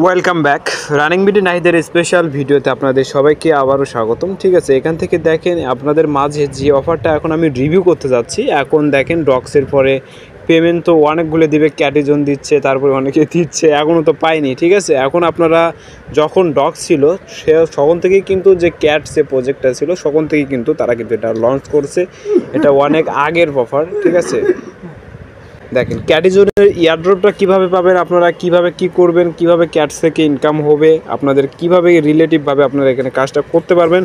Welcome back running BD নাহিদের special ভিডিওতে আপনাদের সবাইকে আবারও স্বাগতম। ঠিক আছে, এখান থেকে দেখেন আপনাদের মাঝে যে অফারটা এখন আমি রিভিউ করতে যাচ্ছি। এখন দেখেন ডক্সের পরে পেমেন্ট তো অনেকগুলো দিবে, ক্যাটিজন দিচ্ছে, তারপরে অনেকে দিচ্ছে, এখনও তো পাইনি। ঠিক আছে, এখন আপনারা যখন ডক্স ছিল সে তখন থেকেই কিন্তু যে ক্যাট যে প্রজেক্টটা ছিল তখন থেকেই কিন্তু তারা কিন্তু এটা লঞ্চ করছে। এটা অনেক আগের অফার। ঠিক আছে, দেখেন ক্যাটিজনের ইয়ারড্রপটা কিভাবে পাবেন, আপনারা কিভাবে কি করবেন, কিভাবে ক্যাটস থেকে ইনকাম হবে, আপনাদের কিভাবে রিলেটিভভাবে আপনারা এখানে কাজটা করতে পারবেন,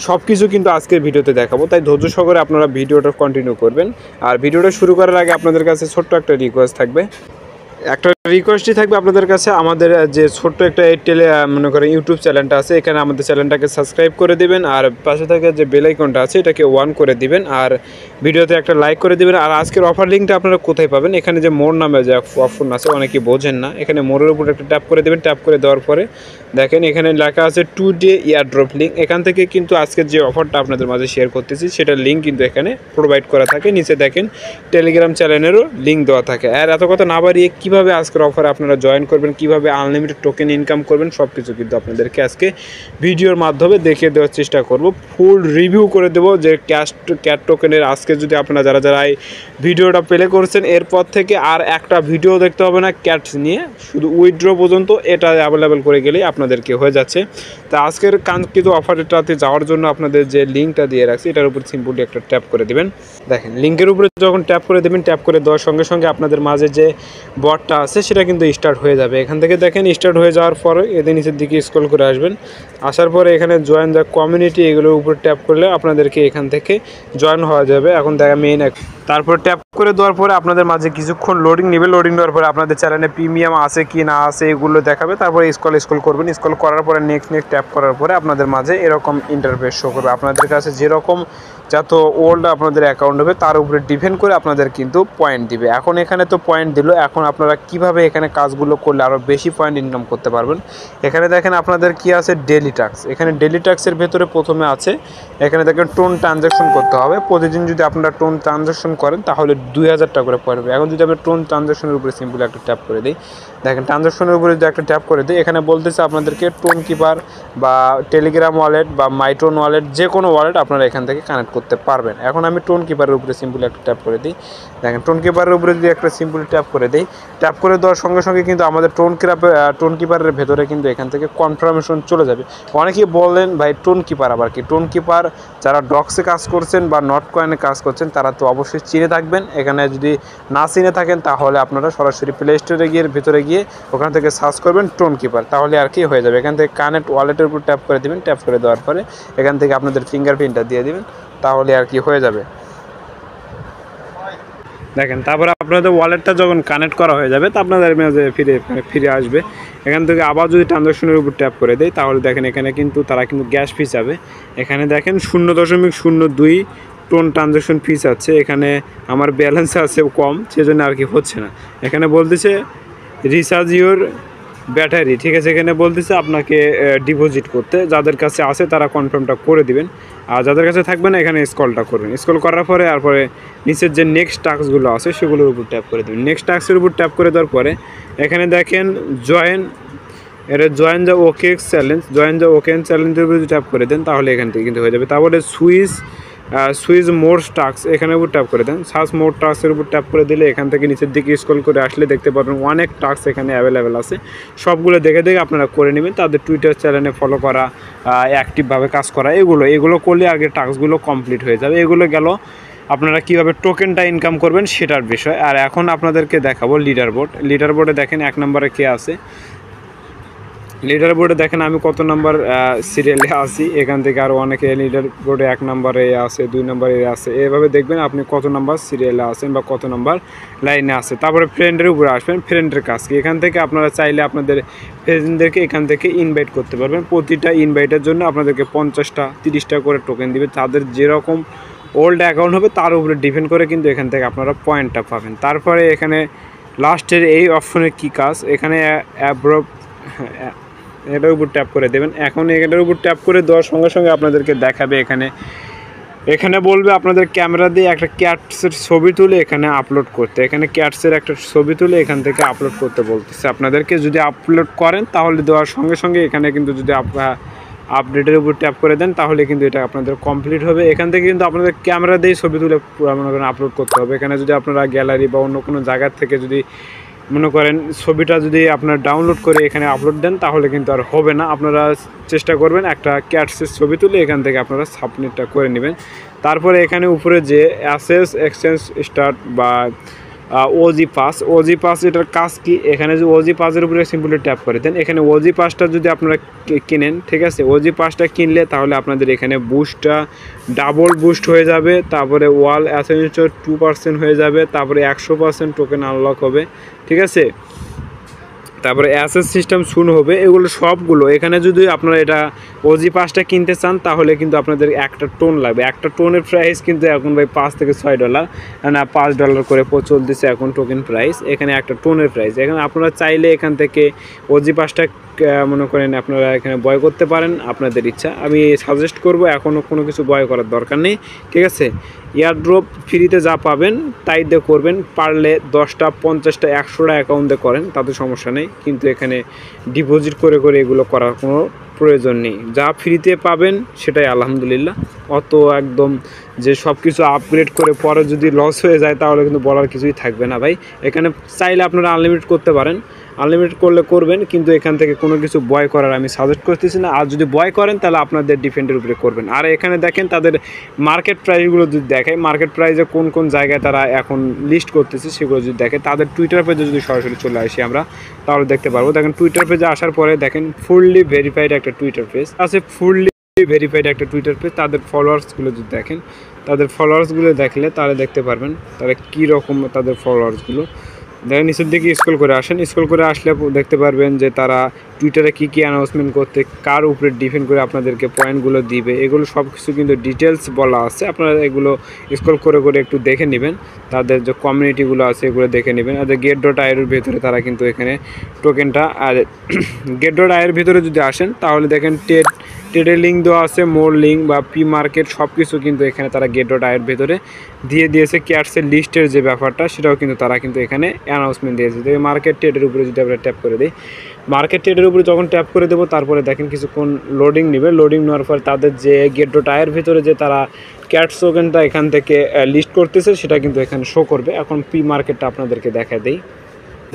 সব কিছু কিন্তু আজকের ভিডিওতে দেখাবো। তাই ধৈর্য সহকারে আপনারা ভিডিওটা কন্টিনিউ করবেন। আর ভিডিওটা শুরু করার আগে আপনাদের কাছে ছোট্ট একটা রিকোয়েস্টই থাকবে আপনাদের কাছে, আমাদের যে ছোট্ট একটা মনে করেন ইউটিউব চ্যানেলটা আছে, এখানে আমাদের চ্যানেলটাকে সাবস্ক্রাইব করে দিবেন, আর পাশে থাকা যে বেল আইকনটা আছে এটাকে অন করে দিবেন, আর ভিডিওতে একটা লাইক করে দিবেন। আর আজকের অফার লিঙ্কটা আপনারা কোথায় পাবেন, এখানে যে মোর নামে যে অপশন আছে অনেকেই বোঝেন না, এখানে মোরের উপর একটা ট্যাপ করে দেবেন। ট্যাপ করে দেওয়ার পরে দেখেন এখানে লেখা আছে 2 ডে ইয়ারড্রপ লিঙ্ক। এখান থেকে কিন্তু আজকের যে অফারটা আপনাদের মাঝে শেয়ার করতেছি সেটার লিঙ্ক কিন্তু এখানে প্রোভাইড করা থাকে। নিচে দেখেন টেলিগ্রাম চ্যানেলেরও লিঙ্ক দেওয়া থাকে। আর এত কথা না বাড়িয়ে কীভাবে আজকের অফারে আপনারা জয়েন করবেন, কিভাবে আনলিমিটেড টোকেন ইনকাম করবেন, সব কিছু কিন্তু আপনাদেরকে আজকে ভিডিওর মাধ্যমে দেখিয়ে দেওয়ার চেষ্টা করব। ফুল রিভিউ করে দেবো যে ক্যাট টোকেনের আজকে যদি আপনারা যারা এই ভিডিওটা প্লে করছেন এরপর থেকে আর একটা ভিডিও দেখতে হবে না ক্যাটস নিয়ে, শুধু উইথড্র পর্যন্ত এটা অ্যাভেলেবেল করে গেলেই আপনাদেরকে হয়ে যাচ্ছে। তা আজকের কাঙ্ক্ষিত অফারটাতে যাওয়ার জন্য আপনাদের যে লিঙ্কটা দিয়ে রাখছি এটার উপর সিম্পলি একটা ট্যাপ করে দেবেন। দেখেন লিঙ্কের উপরে যখন ট্যাপ করে দেবেন, ট্যাপ করে দেওয়ার সঙ্গে সঙ্গে আপনাদের মাঝে যে বটটা আছে সেটা কিন্তু স্টার্ট হয়ে যাবে। এখান থেকে দেখেন স্টার্ট হয়ে যাওয়ার পরে এদের নিচের দিকে স্ক্রল করে আসবেন। আসার পরে এখানে জয়েন দ্য কমিউনিটি এগুলোর উপর ট্যাপ করলে আপনাদেরকে এখান থেকে জয়েন হওয়া যাবে। এখন দেখা মেইন তারপর ট্যাপ করে দেওয়ার পরে আপনাদের মাঝে কিছুক্ষণ লোডিং নেবে। লোডিং দেওয়ার পরে আপনাদের চ্যানেলে প্রিমিয়াম আছে কি না আছে এগুলো দেখাবে। তারপরে স্ক্রল করবেন। স্ক্রল করার পরে নেক্সট ট্যাপ করার পরে আপনাদের মাঝে এরকম ইন্টারফেস শো করবে। আপনাদের কাছে যেরকম যত ওল্ড আপনাদের অ্যাকাউন্ট হবে তার উপরে ডিপেন্ড করে আপনাদের কিন্তু পয়েন্ট দিবে। এখন এখানে তো পয়েন্ট দিল, এখন আপনারা কিভাবে এখানে কাজগুলো করলে আরও বেশি পয়েন্ট ইনকাম করতে পারবেন। এখানে দেখেন আপনাদের কি আছে ডেলি টাস্ক। এখানে ডেলি টাস্কের ভেতরে প্রথমে আছে এখানে দেখেন টোন ট্রানজ্যাকশন করতে হবে। প্রতিদিন যদি আপনারা টোন ট্রানজ্যাকশন করেন তাহলে 2000 টাকা করে পড়বে। এখন যদি আমরা টোন ট্রানজ্যাকশনের উপরে সিম্পলি একটা ট্যাপ করে দিই, দেখেন ট্রানজ্যাকশনের উপরে যদি একটা ট্যাপ করে দিই এখানে বলতেছে আপনাদেরকে টোন কিপার বা টেলিগ্রাম ওয়ালেট বা মাইটোন ওয়ালেট যে কোনো ওয়ালেট আপনারা এখান থেকে কানেক্ট করতে পারবেন। এখন আমি টোন কিপারের উপরে সিম্পলি একটা ট্যাপ করে দিই। দেখেন টোন কিপারের উপরে যদি একটা সিম্পলি ট্যাপ করে দিই, ট্যাপ করে দেওয়ার সঙ্গে সঙ্গে কিন্তু আমাদের টোন কিপারের ভেতরে কিন্তু এখান থেকে কনফার্মেশন চলে যাবে। অনেকেই বললেন ভাই টোন কিপার আবার কি? টোন কিপার যারা ডক্সে কাজ করছেন বা নট কয়েনে কাজ করছেন তারা তো অবশ্যই চিনে থাকবেন। এখানে যদি না চিনে থাকেন তাহলে আপনারা সরাসরি প্লে স্টোরে গিয়ে ভেতরে গিয়ে ওখান থেকে সার্চ করবেন টোন কিপার, তাহলে আর কি হয়ে যাবে। এখান থেকে কানেক্ট ওয়ালেটের উপর ট্যাপ করে দেবেন। ট্যাপ করে দেওয়ার পরে এখান থেকে আপনাদের ফিঙ্গারপ্রিন্টটা দিয়ে দেবেন, তাহলে আর কি হয়ে যাবে। দেখেন তারপরে আপনাদের ওয়ালেটটা যখন কানেক্ট করা হয়ে যাবে তা আপনাদের মাঝে ফিরে আসবে। এখান থেকে আবার যদি ট্রানজ্যাকশনের উপর ট্যাপ করে দেয় তাহলে দেখেন এখানে কিন্তু তারা কিন্তু গ্যাস ফিস যাবে। এখানে দেখেন 0.02 টোন ট্রানজ্যাকশন ফিস আছে। এখানে আমার ব্যালেন্স আছে কম, সেজন্য আর কি হচ্ছে না। এখানে বলতেছে রিচার্জ ইউর ব্যাটারি। ঠিক আছে, এখানে বলতেছে আপনাকে ডিপোজিট করতে, যাদের কাছে আছে তারা কনফার্মটা করে দিবেন, আর যাদের কাছে থাকবে না এখানে স্ক্রলটা করবেন। স্ক্রল করার পরে তারপরে নিচের যে নেক্সট টাস্কগুলো আছে সেগুলোর উপর ট্যাপ করে দেবেন। নেক্সট টাস্কের উপর ট্যাপ করে দেওয়ার পরে এখানে দেখেন জয়েন দ্য ওকে চ্যালেঞ্জের উপর যদি ট্যাপ করে দেন তাহলে এখান থেকে কিন্তু হয়ে যাবে। তারপরে সুইচ মোর টাস্ক এখানের উপর ট্যাপ করে দেন। সার্চ মোর টাস্কের উপর ট্যাপ করে দিলে এখান থেকে নিচের দিকে স্ক্রল করে আসলে দেখতে পারবেন অনেক টাস্ক এখানে অ্যাভেলেবেল আছে। সবগুলো দেখে আপনারা করে নেবেন। তাদের টুইটার চ্যানেলে ফলো করা, অ্যাক্টিভভাবে কাজ করা, এগুলো করলে আগে টাস্কগুলো কমপ্লিট হয়ে যাবে। এগুলো গেল আপনারা কীভাবে টোকেনটা ইনকাম করবেন সেটার বিষয়। আর এখন আপনাদেরকে দেখাবো লিডার বোর্ডে দেখেন 1 নম্বরে কে আছে। লিডার বোর্ডে দেখেন আমি কত নাম্বার সিরিয়ালে আছি। এখান থেকে আরও অনেকে লিডার বোর্ডে 1 নম্বরে আছে, 2 নম্বরে আছে, এভাবে দেখবেন আপনি কত নাম্বার সিরিয়ালে আছেন বা কত নাম্বার লাইনে আছে। তারপরে ফ্রেন্ডের উপরে আসবেন। ফ্রেন্ডের কাজ কি? এখান থেকে আপনারা চাইলে আপনাদের ফ্রেন্ডদেরকে এখান থেকে ইনভাইট করতে পারবেন। প্রতিটা ইনভাইটের জন্য আপনাদেরকে 50টা 30টা করে টোকেন দিবে। তাদের যেরকম ওল্ড অ্যাকাউন্ট হবে তার উপরে ডিপেন্ড করে কিন্তু এখান থেকে আপনারা পয়েন্টটা পাবেন। তারপরে এখানে লাস্টের এই অপশনের কি কাজ, এখানে এটার উপর ট্যাপ করে দেবেন। এখন এটার উপর ট্যাপ করে দেওয়ার সঙ্গে সঙ্গে আপনাদেরকে দেখাবে এখানে এখানে বলবে আপনাদের ক্যামেরা দিয়ে একটা ক্যাটসের ছবি তুলে এখানে আপলোড করতে, এখানে ক্যাটসের একটা ছবি তুলে এখান থেকে আপলোড করতে বলতেছে আপনাদেরকে। যদি আপলোড করেন তাহলে দেওয়ার সঙ্গে সঙ্গে এখানে কিন্তু যদি আপডেটের উপর ট্যাপ করে দেন তাহলে কিন্তু এটা আপনাদের কমপ্লিট হবে। এখান থেকে কিন্তু আপনাদের ক্যামেরা দিয়ে ছবি তুলে মনে করেন আপলোড করতে হবে। এখানে যদি আপনারা গ্যালারি বা অন্য কোনো জায়গার থেকে যদি মনে করেন ছবিটা যদি আপনার ডাউনলোড করে এখানে আপলোড দেন তাহলে কিন্তু আর হবে না। আপনারা চেষ্টা করবেন একটা ক্যাটসের ছবি তুলে এখান থেকে আপনারা সাবমিটটা করে নেবেন। তারপরে এখানে উপরে যে অ্যাসেস এক্সচেঞ্জ স্টার্ট বা ওজি পাস এটার কাজ কি, এখানে যে ওজি পাসের উপরে সিম্পলি ট্যাপ করে দেন। এখানে ওজি পাসটা যদি আপনারা কিনেন, ঠিক আছে, ওজি পাসটা কিনলে তাহলে আপনাদের এখানে বুস্টটা ডাবল বুস্ট হয়ে যাবে, তারপরে ওয়াল অ্যাসেন্সর 2% হয়ে যাবে, তারপরে 100% টোকেন আনলক হবে, ঠিক আছে, তারপরে অ্যাসেস সিস্টেম শুরু হবে। এগুলো সবগুলো এখানে যদি আপনারা এটা ওজি পাসটা কিনতে চান তাহলে কিন্তু আপনাদের একটা টোন লাগবে। একটা টোনের প্রাইস কিন্তু এখন ভাই $5 থেকে $6, না $5 করে চলতেছে এখন টোকেন প্রাইস। এখানে একটা টোনের প্রাইস, এখানে আপনারা চাইলে এখান থেকে ওজি পাসটা মনে করেন আপনারা এখানে বয় করতে পারেন, আপনাদের ইচ্ছা। আমি সাজেস্ট করব এখনও কোনো কিছু বয় করার দরকার নেই, ঠিক আছে। এয়ারড্রপ ফ্রিতে যা পাবেন তাই দিয়ে করবেন, পারলে 10টা 50টা 100টা অ্যাকাউন্টে করেন, তাতে সমস্যা নেই। কিন্তু এখানে ডিপোজিট করে করে এগুলো করার কোনো প্রয়োজন নেই। যা ফ্রিতে পাবেন সেটাই আলহামদুলিল্লাহ। অত একদম যে সব কিছু আপগ্রেড করে পরে যদি লস হয়ে যায় তাহলে কিন্তু বলার কিছুই থাকবে না ভাই। এখানে চাইলে আপনারা আনলিমিটেড করতে পারেন, আনলিমিটেড করলে করবেন, কিন্তু এখান থেকে কোনো কিছু বয় করার আমি সাজেস্ট করতেছি না। আর যদি বয় করেন তাহলে আপনাদের ডিফেন্ডের উপরে করবেন। আর এখানে দেখেন তাদের মার্কেট প্রাইসগুলো যদি দেখায়, মার্কেট প্রাইসে কোন কোন জায়গায় তারা এখন লিস্ট করতেছে সেগুলো যদি দেখে, তাদের টুইটার পেজে যদি সরাসরি চলে আসি আমরা তাহলে দেখতে পারবো। দেখেন টুইটার পেজে আসার পরে দেখেন ফুললি ভেরিফাইড একটা টুইটার পেজ আছে, ফুললি ভেরিফাইড একটা টুইটার পেজ। তাদের ফলোয়ার্সগুলো যদি দেখেন, তাদের ফলোয়ার্সগুলো দেখলে তাহলে দেখতে পারবেন তারা কী রকম তাদের ফলোয়ার্সগুলো। দেখেন নিচের দিকে স্ক্রল করে আসেন, স্ক্রল করে আসলে দেখতে পারবেন যে তারা টুইটারে কী কী অ্যানাউন্সমেন্ট করতে, কার উপরে ডিপেন্ড করে আপনাদেরকে পয়েন্টগুলো দিবে, এগুলো সব কিছু কিন্তু ডিটেলস বলা আছে। আপনারা এগুলো স্ক্রল করে করে একটু দেখে নেবেন, তাদের যে কমিউনিটিগুলো আছে এগুলো দেখে নেবেন। আর get.io এর ভেতরে তারা কিন্তু এখানে টোকেনটা, আর get.io এর ভিতরে যদি আসেন তাহলে দেখেন টেডের লিঙ্ক দেওয়া আছে, মোর লিঙ্ক বা পি মার্কেট সব কিছু কিন্তু এখানে তারা get.io এর ভেতরে দিয়ে দিয়েছে। ক্যাটসের লিস্টের যে ব্যাপারটা সেটাও কিন্তু তারা কিন্তু এখানে অ্যানাউন্সমেন্ট দিয়েছে। তো মার্কেট ট্রেডের উপরে যদি আমরা ট্যাপ করে দিই, মার্কেট ট্রেডের উপরে যখন ট্যাপ করে দেবো তারপরে দেখেন কিছুক্ষণ লোডিং নেবে। লোডিং নেওয়ার পর তাদের যে get.io এর ভিতরে যে তারা ক্যাটস টোকেনটা এখান থেকে লিস্ট করতেছে সেটা কিন্তু এখানে শো করবে। এখন পি মার্কেটটা আপনাদেরকে দেখা দেই।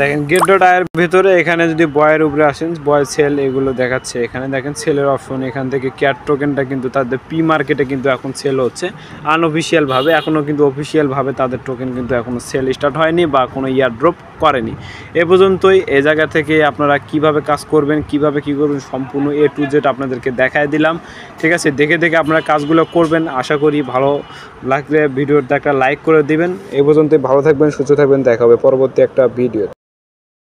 দেখেন get.io এর ভিতরে এখানে যদি বয়ের উপরে আসেন, বয় সেল এগুলো দেখাচ্ছে। এখানে দেখেন সেলের অপশন, এখান থেকে ক্যাট টোকেনটা কিন্তু তাদের পি মার্কেটে কিন্তু এখন সেল হচ্ছে আনঅফিসিয়ালভাবে। এখনও কিন্তু অফিসিয়ালভাবে তাদের টোকেন কিন্তু এখনও সেল স্টার্ট হয়নি বা কোনো ইয়ারড্রপ করেনি। এ পর্যন্তই। এই জায়গা থেকে আপনারা কিভাবে কাজ করবেন, কিভাবে কী করবেন সম্পূর্ণ A to Z আপনাদেরকে দেখায় দিলাম, ঠিক আছে। দেখে দেখে আপনারা কাজগুলো করবেন। আশা করি ভালো লাগলে ভিডিওটা একটা লাইক করে দিবেন। এ পর্যন্তই, ভালো থাকবেন, সুস্থ থাকবেন, দেখা হবে পরবর্তী একটা ভিডিও।